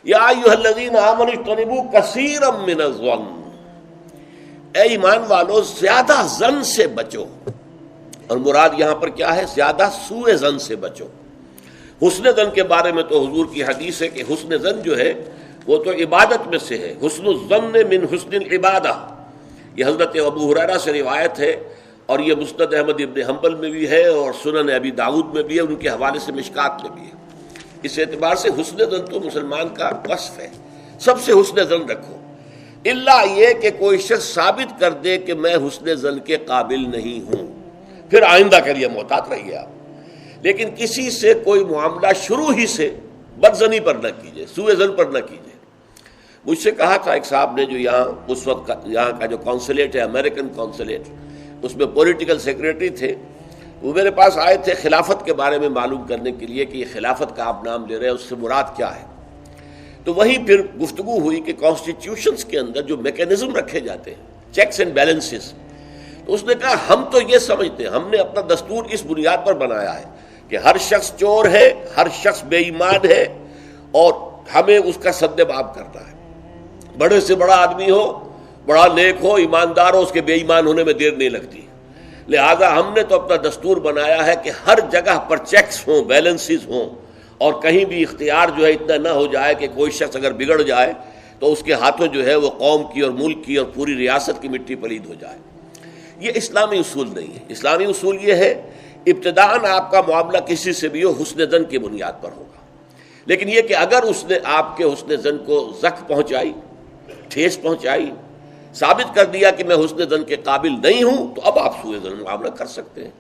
یا ایھا الذین آمنوا اجتنبوا کثیرا من الظن، اے ایمان والو زیادہ ظن سے بچو. اور مراد یہاں پر کیا ہے؟ زیادہ سوء ظن سے بچو. حسن ظن کے بارے میں تو حضور کی حدیث ہے کہ حسن ظن جو ہے وہ تو عبادت میں سے ہے. حسن الظن من حسن العبادہ، یہ حضرت ابو ہریرہ سے روایت ہے، اور یہ مسند احمد ابن حنبل میں بھی ہے اور سنن ابی داؤد میں بھی ہے، ان کے حوالے سے مشکات میں بھی ہے. اس اعتبار سے حسن ظن تو مسلمان کا وصف ہے. سب سے حسن ظن رکھو، الا یہ کہ کوئی شخص ثابت کر دے کہ میں حسن ظن کے قابل نہیں ہوں، پھر آئندہ کے لیے محتاط رہیے آپ. لیکن کسی سے کوئی معاملہ شروع ہی سے بدظنی پر نہ کیجیے، سوء ظن پر نہ کیجیے. مجھ سے کہا تھا ایک صاحب نے جو یہاں اس وقت یہاں کا جو کونسلیٹ ہے، امریکن کونسلیٹ، اس میں پولیٹیکل سیکریٹری تھے، وہ میرے پاس آئے تھے خلافت کے بارے میں معلوم کرنے کے لیے کہ یہ خلافت کا آپ نام لے رہے ہیں، اس سے مراد کیا ہے. تو وہیں پھر گفتگو ہوئی کہ کانسٹیٹیوشنز کے اندر جو میکینزم رکھے جاتے ہیں، چیکس اینڈ بیلنسز، تو اس نے کہا ہم تو یہ سمجھتے ہیں، ہم نے اپنا دستور اس بنیاد پر بنایا ہے کہ ہر شخص چور ہے، ہر شخص بے ایمان ہے، اور ہمیں اس کا سد باب کرنا ہے. بڑے سے بڑا آدمی ہو، بڑا نیک ہو، ایماندار ہو، اس کے بے ایمان ہونے میں دیر نہیں لگتی. لہذا ہم نے تو اپنا دستور بنایا ہے کہ ہر جگہ پر چیکس ہوں، بیلنسز ہوں، اور کہیں بھی اختیار جو ہے اتنا نہ ہو جائے کہ کوئی شخص اگر بگڑ جائے تو اس کے ہاتھوں جو ہے وہ قوم کی اور ملک کی اور پوری ریاست کی مٹی پلید ہو جائے. یہ اسلامی اصول نہیں ہے. اسلامی اصول یہ ہے ابتداءً آپ کا معاملہ کسی سے بھی ہو حسن ظن کی بنیاد پر ہوگا، لیکن یہ کہ اگر اس نے آپ کے حسن ظن کو زخم پہنچائی، ٹھیس پہنچائی، ثابت کر دیا کہ میں حسن ظن کے قابل نہیں ہوں، تو اب آپ سوء ظن معاملہ کر سکتے ہیں.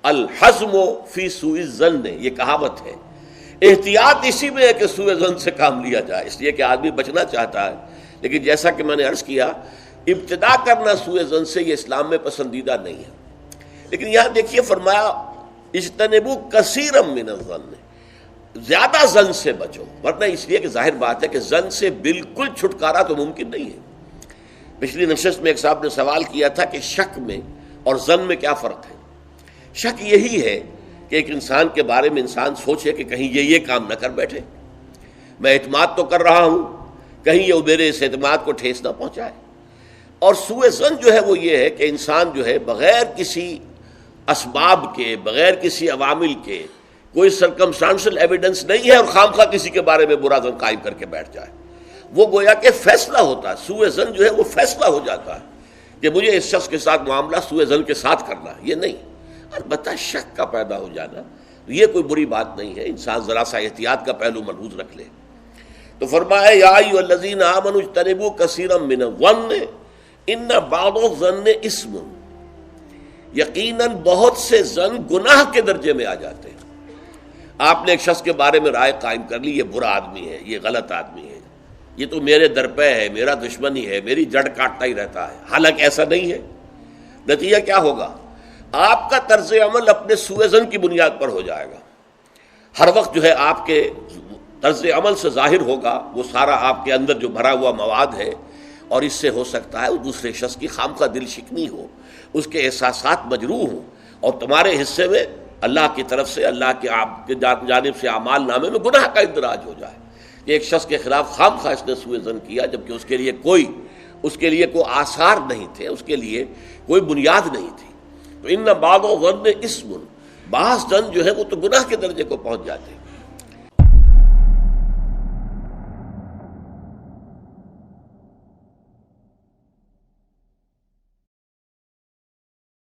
الحزم فی سوء الظن، یہ کہاوت ہے. احتیاط اسی میں ہے کہ سوء ظن سے کام لیا جائے، اس لیے کہ آدمی بچنا چاہتا ہے، لیکن جیسا کہ میں نے عرض کیا ابتدا کرنا سوء ظن سے یہ اسلام میں پسندیدہ نہیں ہے. لیکن یہاں دیکھیے فرمایا اجتنبوا کثیرا من الظن، زیادہ ظن سے بچو. ورنہ اس لیے کہ ظاہر بات ہے کہ ظن سے بالکل چھٹکارا تو ممکن نہیں ہے. پچھلی نشست میں ایک صاحب نے سوال کیا تھا کہ شک میں اور ظن میں کیا فرق ہے. شک یہی ہے کہ ایک انسان کے بارے میں انسان سوچے کہ کہیں یہ کام نہ کر بیٹھے، میں اعتماد تو کر رہا ہوں، کہیں یہ میرے اس اعتماد کو ٹھیس نہ پہنچائے. اور سوء ظن جو ہے وہ یہ ہے کہ انسان جو ہے بغیر کسی اسباب کے، بغیر کسی عوامل کے، کوئی سرکمسٹانشل ایویڈنس نہیں ہے اور خام خواہ کسی کے بارے میں برا ظن قائم کر کے بیٹھ جائے. وہ گویا کہ فیصلہ ہوتا ہے. سوء ظن جو ہے وہ فیصلہ ہو جاتا ہے کہ مجھے اس شخص کے ساتھ معاملہ سوء ظن کے ساتھ کرنا ہے، یہ نہیں. البتہ شک کا پیدا ہو جانا یہ کوئی بری بات نہیں ہے، انسان ذرا سا احتیاط کا پہلو ملحوظ رکھ لے. تو فرمایا یا ایھا الذین آمنوا اجتنبوا کثیرا من الظن ان بعض الظن اثم، یقیناً بہت سے ظن گناہ کے درجے میں آ جاتے ہیں. آپ نے ایک شخص کے بارے میں رائے قائم کر لی، یہ برا آدمی ہے، یہ غلط آدمی ہے، یہ تو میرے درپے ہے، میرا دشمن ہی ہے، میری جڑ کاٹتا ہی رہتا ہے. حالانکہ ایسا نہیں ہے. نتیجہ کیا ہوگا؟ آپ کا طرز عمل اپنے سوء ظن کی بنیاد پر ہو جائے گا. ہر وقت جو ہے آپ کے طرز عمل سے ظاہر ہوگا وہ سارا آپ کے اندر جو بھرا ہوا مواد ہے، اور اس سے ہو سکتا ہے دوسرے شخص کی خامخواہ دل شکنی ہو، اس کے احساسات مجروح ہوں، اور تمہارے حصے میں اللہ کی طرف سے، اللہ کی آپ کی جانب سے اعمال نامے میں گناہ کا اندراج ہو جائے کہ ایک شخص کے خلاف خامخواہ اس نے سوء ظن کیا، جبکہ اس کے لیے کوئی آثار نہیں تھے، اس کے لیے کوئی بنیاد نہیں تھی. تو ان بعض الظن اثم، بعض ظن جو ہے وہ تو گناہ کے درجے کو پہنچ جاتے ہیں.